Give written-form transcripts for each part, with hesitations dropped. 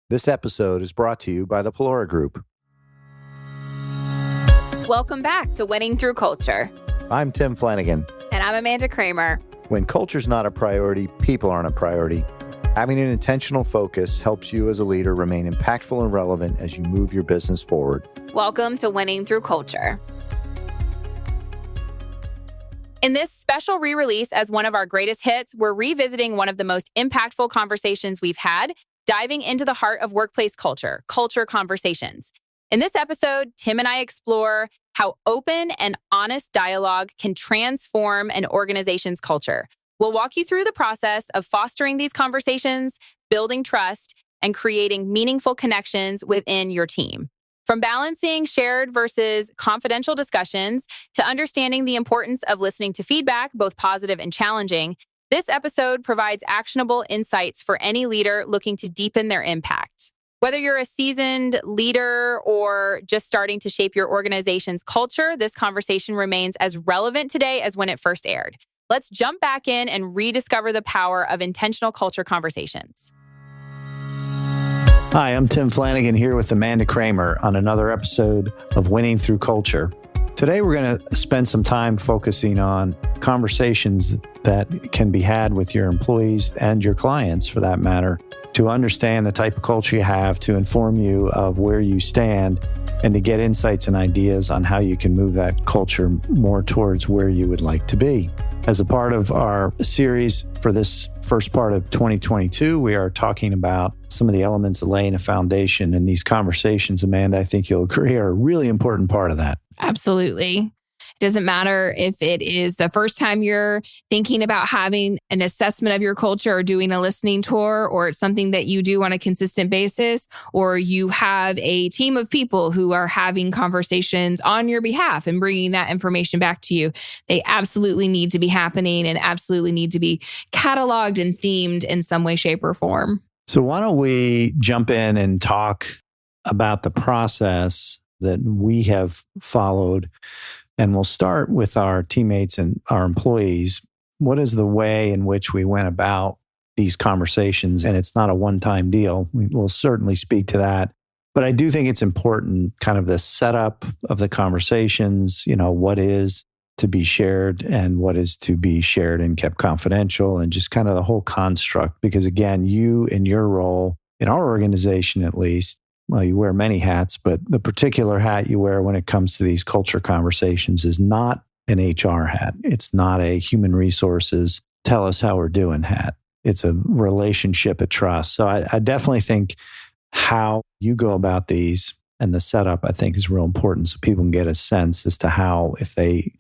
This episode is brought to you by the Pelora Group. Welcome back to Winning Through Culture. I'm Tim Flanagan. And I'm Amanda Kramer. When culture's not a priority, people aren't a priority. Having an intentional focus helps you as a leader remain impactful and relevant as you move your business forward. Welcome to Winning Through Culture. In this special re-release as one of our greatest hits, we're revisiting one of the most impactful conversations we've had, diving into the heart of workplace culture, culture conversations. In this episode, Tim and I explore how open and honest dialogue can transform an organization's culture. We'll walk you through the process of fostering these conversations, building trust, and creating meaningful connections within your team. From balancing shared versus confidential discussions to understanding the importance of listening to feedback, both positive and challenging, this episode provides actionable insights for any leader looking to deepen their impact. Whether you're a seasoned leader or just starting to shape your organization's culture, this conversation remains as relevant today as when it first aired. Let's jump back in and rediscover the power of intentional culture conversations. Hi, I'm Tim Flanagan here with Amanda Kramer on another episode of Winning Through Culture. Today, we're going to spend some time focusing on conversations that can be had with your employees and your clients, for that matter, to understand the type of culture you have, to inform you of where you stand, and to get insights and ideas on how you can move that culture more towards where you would like to be. As a part of our series for this first part of 2022, we are talking about some of the elements of laying a foundation. And these conversations, Amanda, I think you'll agree, are a really important part of that. Absolutely. It doesn't matter if it is the first time you're thinking about having an assessment of your culture or doing a listening tour, or it's something that you do on a consistent basis, or you have a team of people who are having conversations on your behalf and bringing that information back to you. They absolutely need to be happening and absolutely need to be cataloged and themed in some way, shape, or form. So why don't we jump in and talk about the process that we have followed. And we'll start with our teammates and our employees. What is the way in which we went about these conversations? And it's not a one-time deal. We will certainly speak to that. But I do think it's important, kind of the setup of the conversations, what is to be shared and what is to be shared and kept confidential, and just kind of the whole construct. Because again, you in your role, in our organization at least, well, you wear many hats, but the particular hat you wear when it comes to these culture conversations is not an HR hat. It's not a human resources, tell us how we're doing hat. It's a relationship of trust. So I definitely think how you go about these and the setup, I think, is real important, so people can get a sense as to how, if they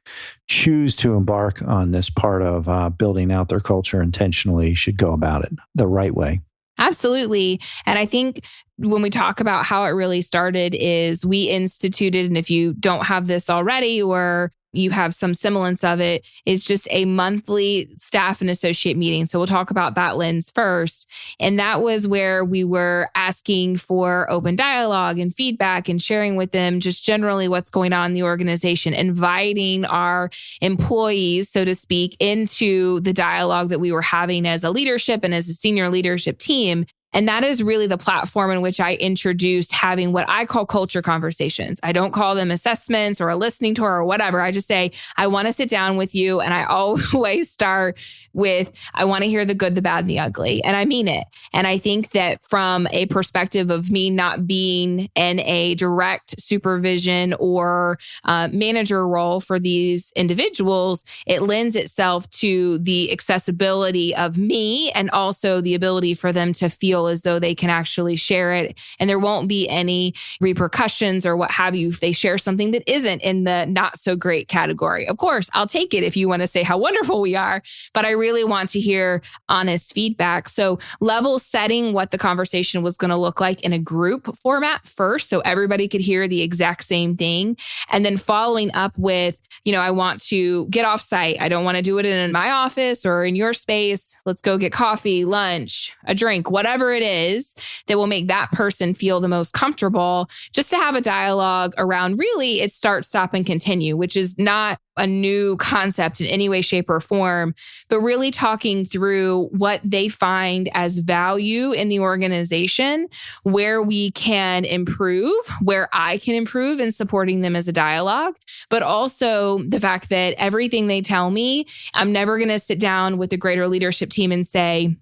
choose to embark on this part of building out their culture intentionally, should go about it the right way. Absolutely. And I think when we talk about how it really started is we instituted, and if you don't have this already or you have some semblance of it, is just a monthly staff and associate meeting. So we'll talk about that lens first. And that was where we were asking for open dialogue and feedback and sharing with them just generally what's going on in the organization, inviting our employees, so to speak, into the dialogue that we were having as a leadership and as a senior leadership team. And that is really the platform in which I introduced having what I call culture conversations. I don't call them assessments or a listening tour or whatever. I just say, I want to sit down with you. And I always start with, I want to hear the good, the bad, and the ugly. And I mean it. And I think that from a perspective of me not being in a direct supervision or manager role for these individuals, it lends itself to the accessibility of me and also the ability for them to feel as though they can actually share it. And there won't be any repercussions or what have you if they share something that isn't in the not so great category. Of course, I'll take it if you want to say how wonderful we are, but I really want to hear honest feedback. So level setting what the conversation was going to look like in a group format first, so everybody could hear the exact same thing. And then following up with, I want to get off site. I don't want to do it in my office or in your space. Let's go get coffee, lunch, a drink, whatever it is that will make that person feel the most comfortable, just to have a dialogue around really it's start, stop, and continue, which is not a new concept in any way, shape, or form, but really talking through what they find as value in the organization, where we can improve, where I can improve in supporting them as a dialogue, but also the fact that everything they tell me, I'm never going to sit down with the greater leadership team and say,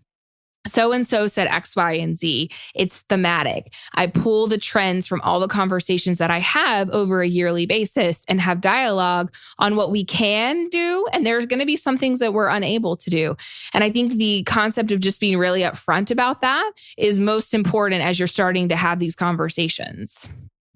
so-and-so said X, Y, and Z. It's thematic. I pull the trends from all the conversations that I have over a yearly basis and have dialogue on what we can do. And there's going to be some things that we're unable to do. And I think the concept of just being really upfront about that is most important as you're starting to have these conversations.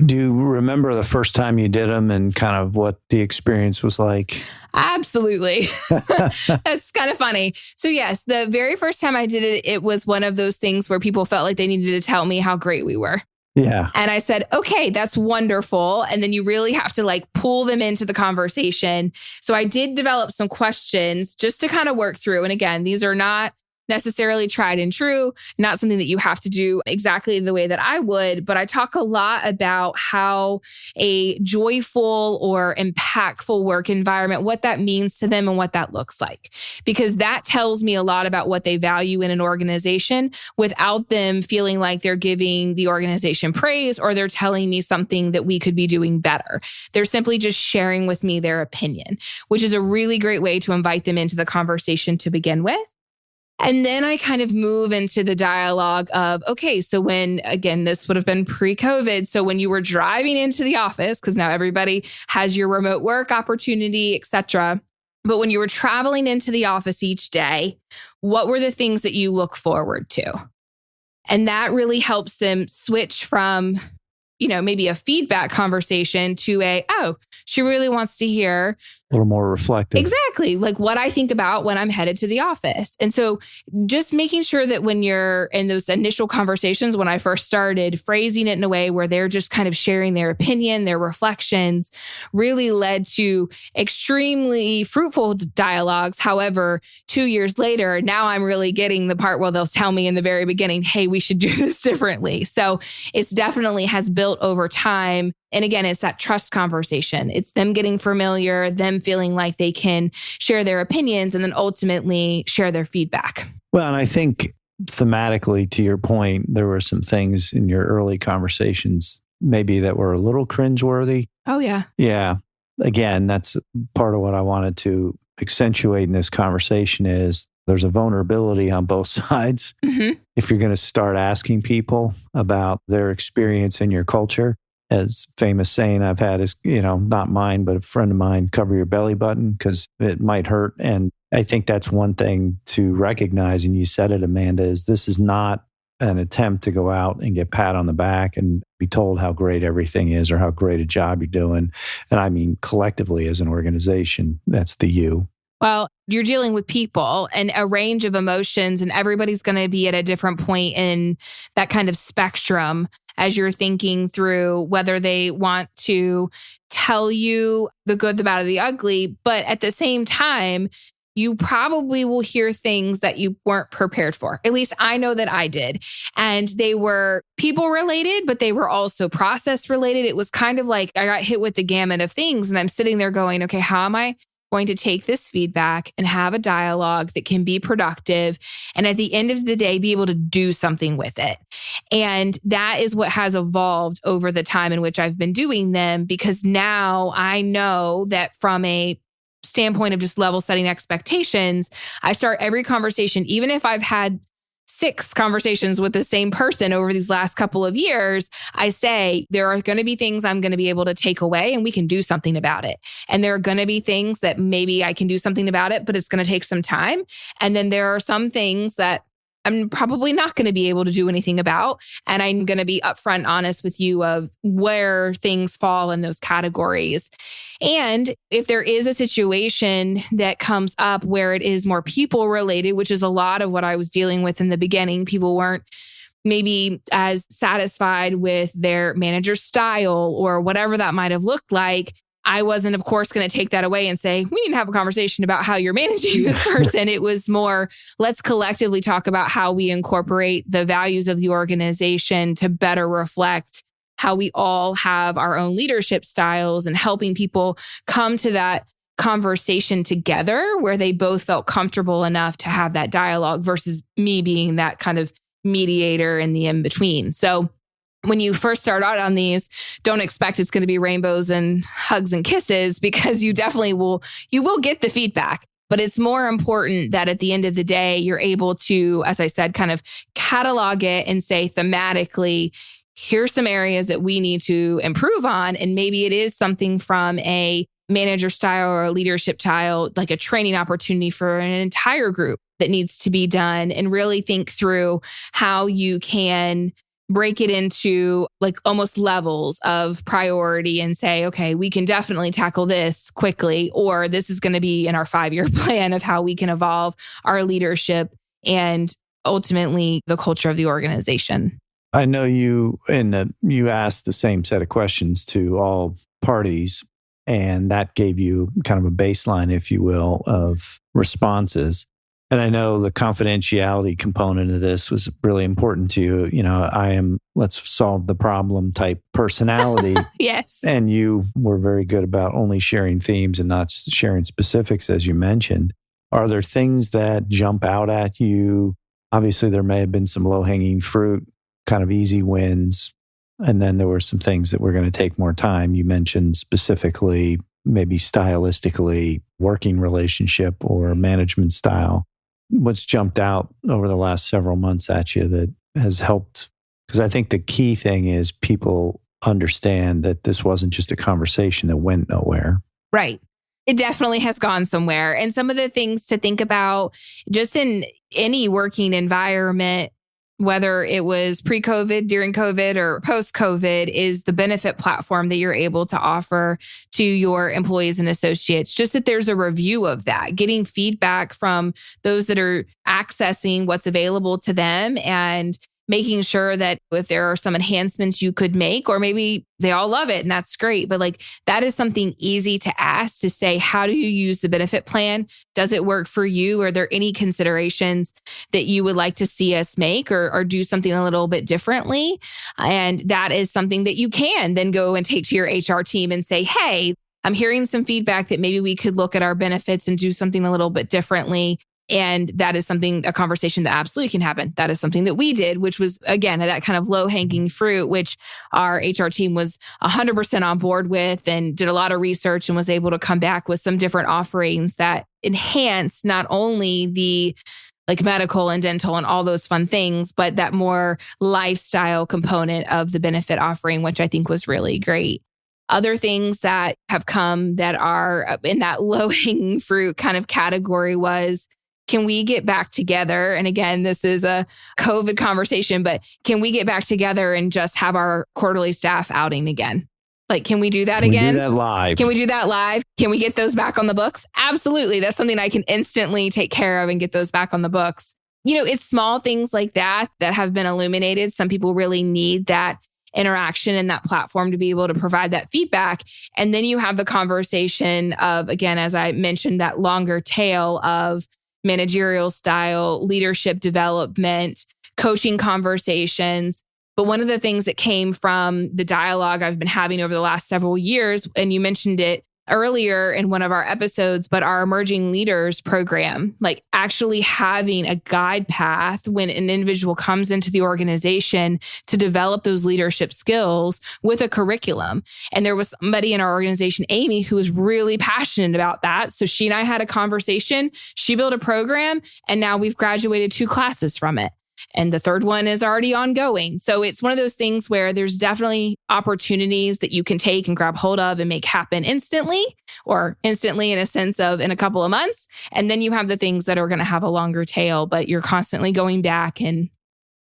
Do you remember the first time you did them and kind of what the experience was like? Absolutely. That's kind of funny. So yes, the very first time I did it, it was one of those things where people felt like they needed to tell me how great we were. Yeah. And I said, okay, that's wonderful. And then you really have to like pull them into the conversation. So I did develop some questions just to kind of work through. And again, these are not necessarily tried and true, not something that you have to do exactly the way that I would, but I talk a lot about how a joyful or impactful work environment, what that means to them and what that looks like, because that tells me a lot about what they value in an organization without them feeling like they're giving the organization praise or they're telling me something that we could be doing better. They're simply just sharing with me their opinion, which is a really great way to invite them into the conversation to begin with. And then I kind of move into the dialogue of, okay, so when, again, this would have been pre-COVID. So when you were driving into the office, because now everybody has your remote work opportunity, et cetera. But when you were traveling into the office each day, what were the things that you look forward to? And that really helps them switch from, maybe a feedback conversation to she really wants to hear a little more reflective. Exactly. Like what I think about when I'm headed to the office. And so just making sure that when you're in those initial conversations, when I first started, phrasing it in a way where they're just kind of sharing their opinion, their reflections, really led to extremely fruitful dialogues. However, 2 years later, now I'm really getting the part where they'll tell me in the very beginning, hey, we should do this differently. So it's definitely has built over time. And again, it's that trust conversation. It's them getting familiar, them feeling like they can share their opinions and then ultimately share their feedback. Well, and I think thematically, to your point, there were some things in your early conversations maybe that were a little cringeworthy. Oh, yeah. Yeah. Again, that's part of what I wanted to accentuate in this conversation is there's a vulnerability on both sides. Mm-hmm. If you're going to start asking people about their experience in your culture, as famous saying I've had is, not mine, but a friend of mine, cover your belly button because it might hurt. And I think that's one thing to recognize. And you said it, Amanda, is this is not an attempt to go out and get pat on the back and be told how great everything is or how great a job you're doing. And I mean, collectively as an organization, that's the you. Well, you're dealing with people and a range of emotions, and everybody's going to be at a different point in that kind of spectrum as you're thinking through whether they want to tell you the good, the bad, or the ugly. But at the same time, you probably will hear things that you weren't prepared for. At least I know that I did. And they were people related, but they were also process related. It was kind of like I got hit with the gamut of things. And I'm sitting there going, okay, how am I going to take this feedback and have a dialogue that can be productive and at the end of the day be able to do something with it? And that is what has evolved over the time in which I've been doing them, because now I know that from a standpoint of just level setting expectations, I start every conversation, even if I've had 6 conversations with the same person over these last couple of years, I say, there are going to be things I'm going to be able to take away and we can do something about it. And there are going to be things that maybe I can do something about it, but it's going to take some time. And then there are some things that I'm probably not going to be able to do anything about. And I'm going to be upfront honest with you of where things fall in those categories. And if there is a situation that comes up where it is more people related, which is a lot of what I was dealing with in the beginning, people weren't maybe as satisfied with their manager's style or whatever that might have looked like, I wasn't, of course, going to take that away and say, we need to have a conversation about how you're managing this person. It was more, let's collectively talk about how we incorporate the values of the organization to better reflect how we all have our own leadership styles, and helping people come to that conversation together where they both felt comfortable enough to have that dialogue versus me being that kind of mediator in the in-between. So when you first start out on these, don't expect it's going to be rainbows and hugs and kisses, because you will get the feedback. But it's more important that at the end of the day, you're able to, as I said, kind of catalog it and say thematically, here's some areas that we need to improve on. And maybe it is something from a manager style or a leadership style, like a training opportunity for an entire group that needs to be done, and really think through how you can break it into like almost levels of priority and say, okay, we can definitely tackle this quickly, or this is going to be in our 5-year plan of how we can evolve our leadership and ultimately the culture of the organization. I know you asked the same set of questions to all parties, and that gave you kind of a baseline, if you will, of responses. And I know the confidentiality component of this was really important to you. You know, I am let's solve the problem type personality. Yes. And you were very good about only sharing themes and not sharing specifics, as you mentioned. Are there things that jump out at you? Obviously, there may have been some low-hanging fruit, kind of easy wins. And then there were some things that were going to take more time. You mentioned specifically, maybe stylistically, working relationship or management style. What's jumped out over the last several months at you that has helped? Because I think the key thing is people understand that this wasn't just a conversation that went nowhere. Right. It definitely has gone somewhere. And some of the things to think about just in any working environment, whether it was pre-COVID, during COVID, or post-COVID, is the benefit platform that you're able to offer to your employees and associates. Just that there's a review of that, getting feedback from those that are accessing what's available to them, and making sure that if there are some enhancements you could make, or maybe they all love it and that's great, but like that is something easy to ask, to say, how do you use the benefit plan? Does it work for you? Are there any considerations that you would like to see us make or do something a little bit differently? And that is something that you can then go and take to your HR team and say, hey, I'm hearing some feedback that maybe we could look at our benefits and do something a little bit differently. And that is a conversation that absolutely can happen. That is something that we did, which was, again, that kind of low-hanging fruit, which our HR team was 100% on board with and did a lot of research and was able to come back with some different offerings that enhance not only the like medical and dental and all those fun things, but that more lifestyle component of the benefit offering, which I think was really great. Other things that have come that are in that low-hanging fruit kind of category was, can we get back together? And again, this is a COVID conversation, but can we get back together and just have our quarterly staff outing again? Like, can we do that again? Can we do that live? Can we do that live? Can we get those back on the books? Absolutely. That's something I can instantly take care of and get those back on the books. You know, it's small things like that that have been illuminated. Some people really need that interaction and that platform to be able to provide that feedback. And then you have the conversation of, again, as I mentioned, that longer tail of managerial style, leadership development, coaching conversations. But one of the things that came from the dialogue I've been having over the last several years, and you mentioned it earlier in one of our episodes, but our emerging leaders program, like actually having a guide path when an individual comes into the organization to develop those leadership skills with a curriculum. And there was somebody in our organization, Amy, who was really passionate about that. So she and I had a conversation. She built a program, and now we've graduated 2 classes from it. And the third one is already ongoing. So it's one of those things where there's definitely opportunities that you can take and grab hold of and make happen instantly, or instantly in a sense of in a couple of months. And then you have the things that are going to have a longer tail, but you're constantly going back and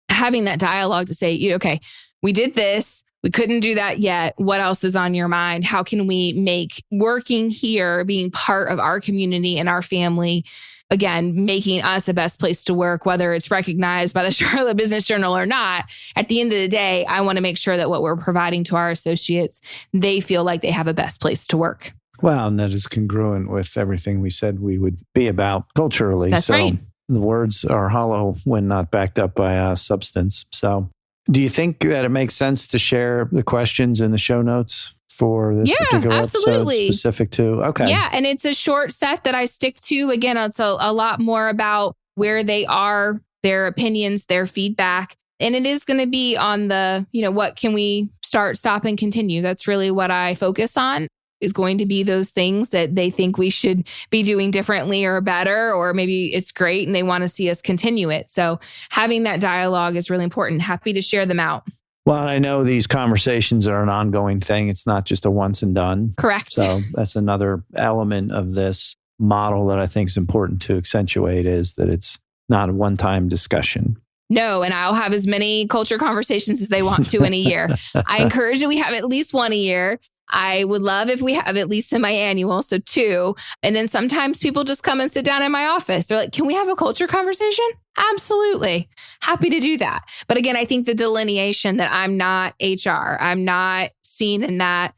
having that dialogue to say, okay, we did this. We couldn't do that yet. What else is on your mind? How can we make working here, being part of our community and our family, again, making us a best place to work, whether it's recognized by the Charlotte Business Journal or not? At the end of the day, I want to make sure that what we're providing to our associates, they feel like they have a best place to work. Well, and that is congruent with everything we said we would be about culturally. That's right. The words are hollow when not backed up by substance. So do you think that it makes sense to share the questions in the show notes for this particular episode specific to? Okay. Yeah. And it's a short set that I stick to. Again, it's a lot more about where they are, their opinions, their feedback. And it is going to be on the, what can we start, stop, and continue? That's really what I focus on, is going to be those things that they think we should be doing differently or better, or maybe it's great and they want to see us continue it. So having that dialogue is really important. Happy to share them out. Well, I know these conversations are an ongoing thing. It's not just a once and done. Correct. So that's another element of this model that I think is important to accentuate, is that it's not a one-time discussion. No, and I'll have as many culture conversations as they want to in a year. I encourage that we have at least one a year. I would love if we have at least semi-annual, so 2. And then sometimes people just come and sit down in my office. They're like, can we have a culture conversation? Absolutely. Happy to do that. But again, I think the delineation that I'm not HR, I'm not seen in that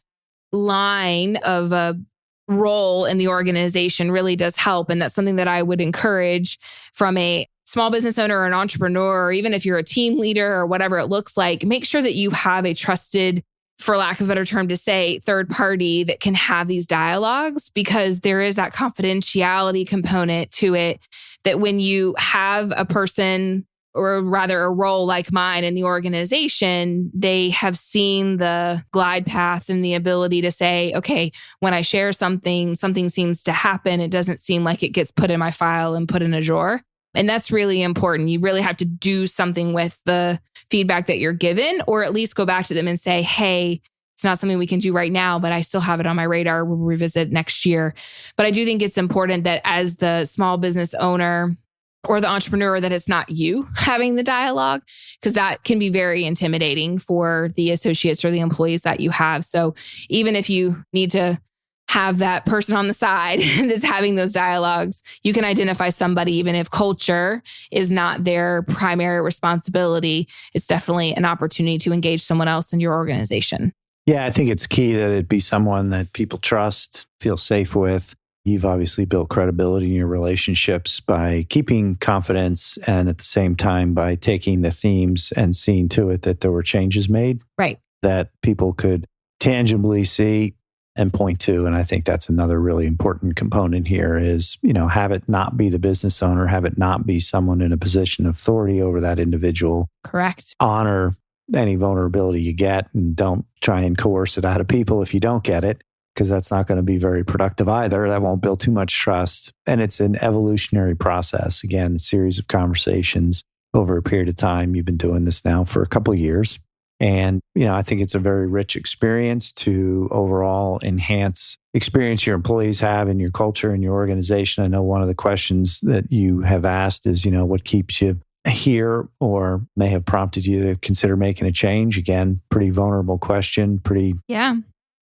line of a role in the organization really does help. And that's something that I would encourage from a small business owner or an entrepreneur, or even if you're a team leader or whatever it looks like, make sure that you have a trusted, for lack of a better term to say, third party that can have these dialogues, because there is that confidentiality component to it, that when you have a person, or rather a role like mine in the organization, they have seen the glide path and the ability to say, okay, when I share something seems to happen. It doesn't seem like it gets put in my file and put in a drawer. And that's really important. You really have to do something with the feedback that you're given, or at least go back to them and say, hey, it's not something we can do right now, but I still have it on my radar. We'll revisit next year. But I do think it's important that as the small business owner or the entrepreneur, that it's not you having the dialogue, because that can be very intimidating for the associates or the employees that you have. So even if you need to have that person on the side that's having those dialogues, you can identify somebody, even if culture is not their primary responsibility. It's definitely an opportunity to engage someone else in your organization. Yeah, I think it's key that it be someone that people trust, feel safe with. You've obviously built credibility in your relationships by keeping confidence, and at the same time by taking the themes and seeing to it that there were changes made. Right. That people could tangibly see and point to. And I think that's another really important component here is, have it not be the business owner, have it not be someone in a position of authority over that individual. Correct. Honor any vulnerability you get, and don't try and coerce it out of people if you don't get it, because that's not going to be very productive either. That won't build too much trust. And it's an evolutionary process. Again, a series of conversations over a period of time. You've been doing this now for a couple of years. And, I think it's a very rich experience to overall enhance experience your employees have in your culture and your organization. I know one of the questions that you have asked is, what keeps you here, or may have prompted you to consider making a change. Again, pretty vulnerable question, pretty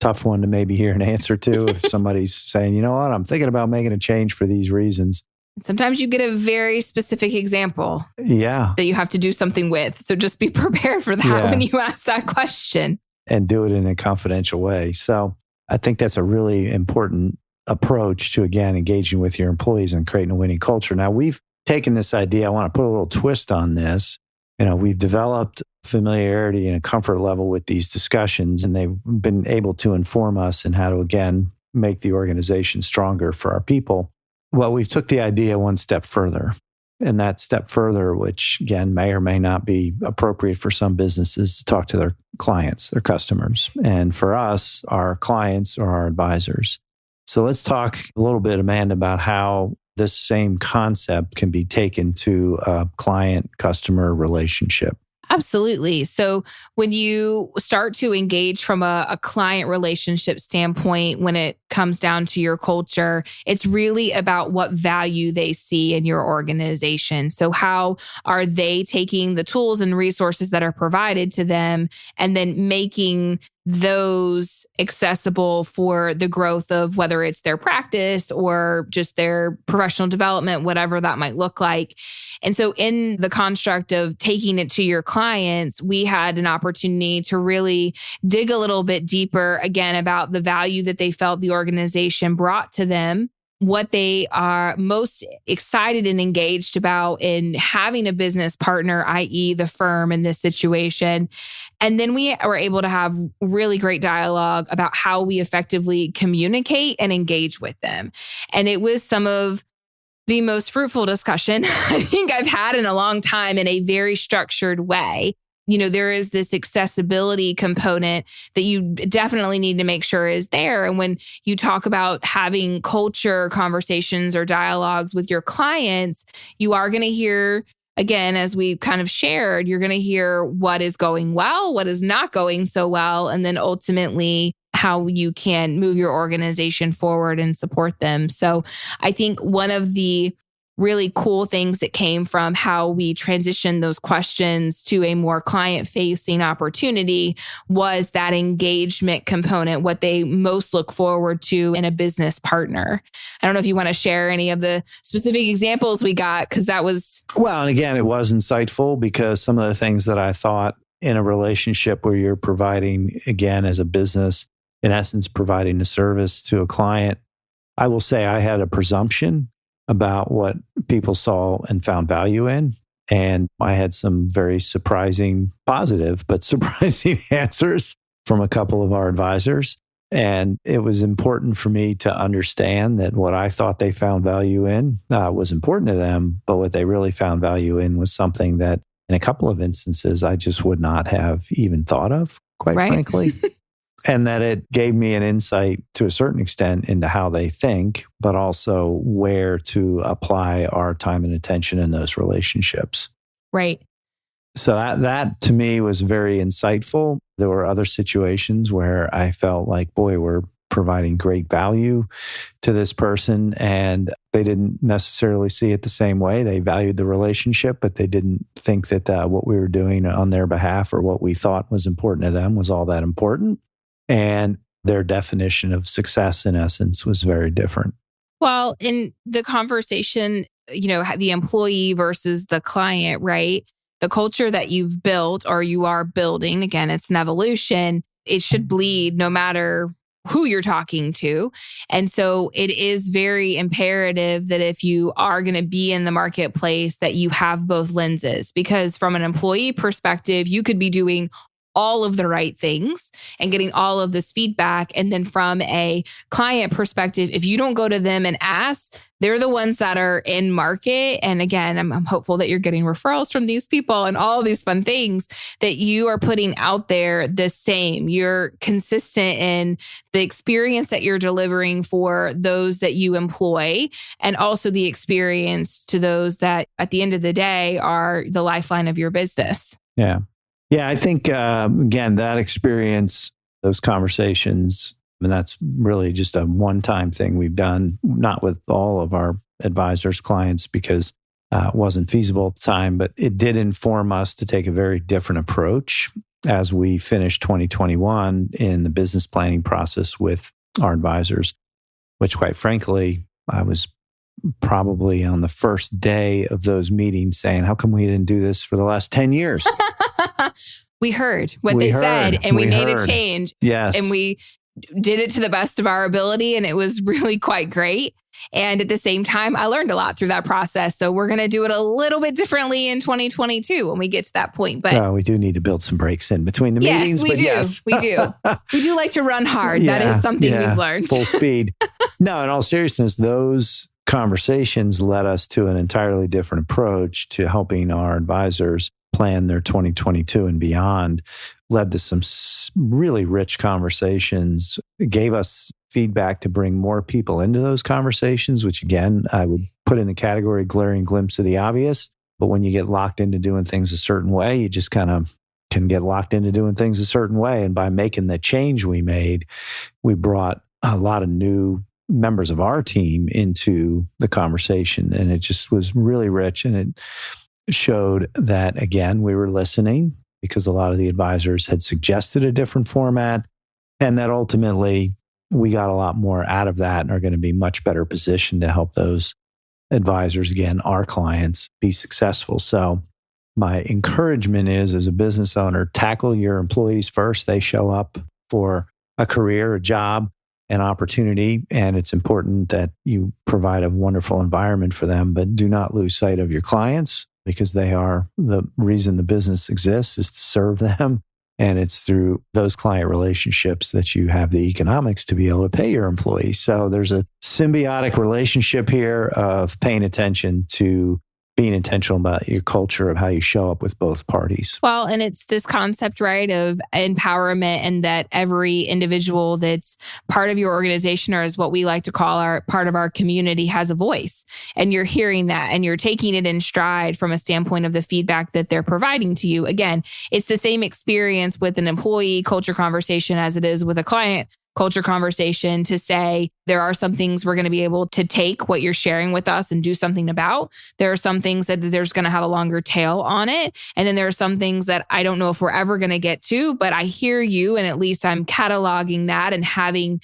tough one to maybe hear an answer to if somebody's saying, you know what, I'm thinking about making a change for these reasons. Sometimes you get a very specific example that you have to do something with. So just be prepared for that when you ask that question. And do it in a confidential way. So I think that's a really important approach to, again, engaging with your employees and creating a winning culture. Now, we've taken this idea, I want to put a little twist on this. We've developed familiarity and a comfort level with these discussions, and they've been able to inform us in how to, again, make the organization stronger for our people. Well, we've took the idea one step further. And that step further, which again, may or may not be appropriate for some businesses, to talk to their clients, their customers. And for us, our clients are our advisors. So let's talk a little bit, Amanda, about how this same concept can be taken to a client-customer relationship. Absolutely. So when you start to engage from a client relationship standpoint, when it comes down to your culture, it's really about what value they see in your organization. So how are they taking the tools and resources that are provided to them and then making those accessible for the growth of whether it's their practice or just their professional development, whatever that might look like. And so in the construct of taking it to your clients, we had an opportunity to really dig a little bit deeper again about the value that they felt the organization brought to them, what they are most excited and engaged about in having a business partner, i.e. the firm in this situation. And then we were able to have really great dialogue about how we effectively communicate and engage with them. And it was some of the most fruitful discussion I think I've had in a long time in a very structured way. You know, there is this accessibility component that you definitely need to make sure is there. And when you talk about having culture conversations or dialogues with your clients, you are going to hear, again, as we kind of shared, you're going to hear what is going well, what is not going so well, and then ultimately how you can move your organization forward and support them. So I think one of the really cool things that came from how we transitioned those questions to a more client-facing opportunity was that engagement component, what they most look forward to in a business partner. I don't know if you want to share any of the specific examples we got, because that was... Well, and again, it was insightful because some of the things that I thought in a relationship where you're providing, again, as a business, in essence, providing a service to a client, I will say I had a presumption about what people saw and found value in. And I had some very surprising, positive, but surprising answers from a couple of our advisors. And it was important for me to understand that what I thought they found value in was important to them, but what they really found value in was something that in a couple of instances, I just would not have even thought of, quite frankly. And that it gave me an insight to a certain extent into how they think, but also where to apply our time and attention in those relationships. Right. So that to me was very insightful. There were other situations where I felt like, boy, we're providing great value to this person, and they didn't necessarily see it the same way. They valued the relationship, but they didn't think that what we were doing on their behalf or what we thought was important to them was all that important. And their definition of success, in essence, was very different. Well, in the conversation, you know, the employee versus the client, right? The culture that you've built or you are building, again, it's an evolution. It should bleed no matter who you're talking to. And so it is very imperative that if you are going to be in the marketplace, that you have both lenses, because from an employee perspective, you could be doing all of the right things and getting all of this feedback. And then from a client perspective, if you don't go to them and ask, they're the ones that are in market. And again, I'm hopeful that you're getting referrals from these people and all of these fun things that you are putting out there the same. You're consistent in the experience that you're delivering for those that you employ, and also the experience to those that at the end of the day are the lifeline of your business. Yeah. Yeah, I think, again, that experience, those conversations, and that's really just a one-time thing we've done, not with all of our advisors, clients, because it wasn't feasible at the time, but it did inform us to take a very different approach as we finished 2021 in the business planning process with our advisors, which quite frankly, I was probably on the first day of those meetings saying, how come we didn't do this for the last 10 years? We heard what they said and we made a change. Yes. And we did it to the best of our ability. And it was really quite great. And at the same time, I learned a lot through that process. So we're going to do it a little bit differently in 2022 when we get to that point. But well, we do need to build some breaks in between the meetings. We do. Yes, we do. We do like to run hard. Yeah, that is something we've learned. Full speed. No, in all seriousness, those conversations led us to an entirely different approach to helping our advisors plan their 2022 and beyond, led to some really rich conversations. It gave us feedback to bring more people into those conversations, which again, I would put in the category glaring glimpse of the obvious. But when you get locked into doing things a certain way, you just kind of can get locked into doing things a certain way. And by making the change we made, we brought a lot of new members of our team into the conversation. And it just was really rich. And it showed that, again, we were listening because a lot of the advisors had suggested a different format. And that ultimately we got a lot more out of that and are going to be much better positioned to help those advisors, again, our clients, be successful. So my encouragement is, as a business owner, tackle your employees first. They show up for a career, a job, an opportunity, and it's important that you provide a wonderful environment for them, but do not lose sight of your clients, because they are the reason the business exists, is to serve them. And it's through those client relationships that you have the economics to be able to pay your employees. So there's a symbiotic relationship here of paying attention to being intentional about your culture of how you show up with both parties. Well, and it's this concept, right, of empowerment, and that every individual that's part of your organization, or is what we like to call our part of our community, has a voice. And you're hearing that and you're taking it in stride from a standpoint of the feedback that they're providing to you. Again, it's the same experience with an employee culture conversation as it is with a client culture conversation, to say there are some things we're going to be able to take what you're sharing with us and do something about. There are some things that there's going to have a longer tail on it. And then there are some things that I don't know if we're ever going to get to, but I hear you. And at least I'm cataloging that and having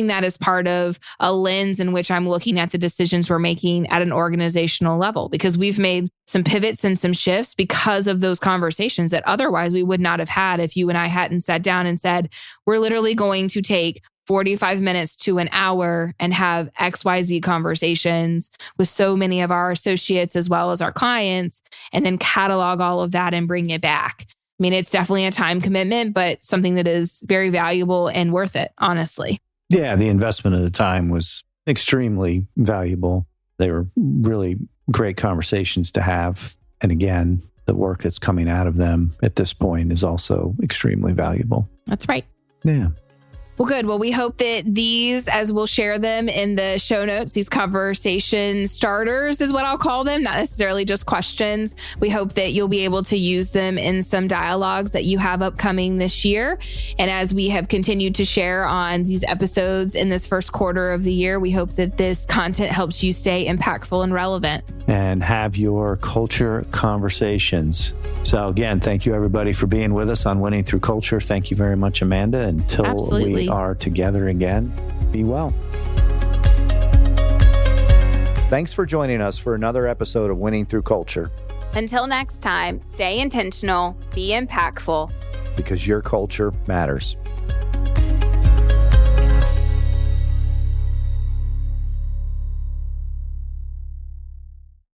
that as part of a lens in which I'm looking at the decisions we're making at an organizational level, because we've made some pivots and some shifts because of those conversations that otherwise we would not have had if you and I hadn't sat down and said, we're literally going to take 45 minutes to an hour and have XYZ conversations with so many of our associates as well as our clients, and then catalog all of that and bring it back. I mean, it's definitely a time commitment, but something that is very valuable and worth it, honestly. Yeah, the investment of the time was extremely valuable. They were really great conversations to have. And again, the work that's coming out of them at this point is also extremely valuable. That's right. Yeah. Well, good. Well, we hope that these, as we'll share them in the show notes, these conversation starters is what I'll call them, not necessarily just questions. We hope that you'll be able to use them in some dialogues that you have upcoming this year. And as we have continued to share on these episodes in this first quarter of the year, we hope that this content helps you stay impactful and relevant. And have your culture conversations. So again, thank you everybody for being with us on Winning Through Culture. Thank you very much, Amanda. Until Absolutely. We are together again, be well. Thanks for joining us for another episode of Winning Through Culture. Until next time, stay intentional, be impactful, because your culture matters.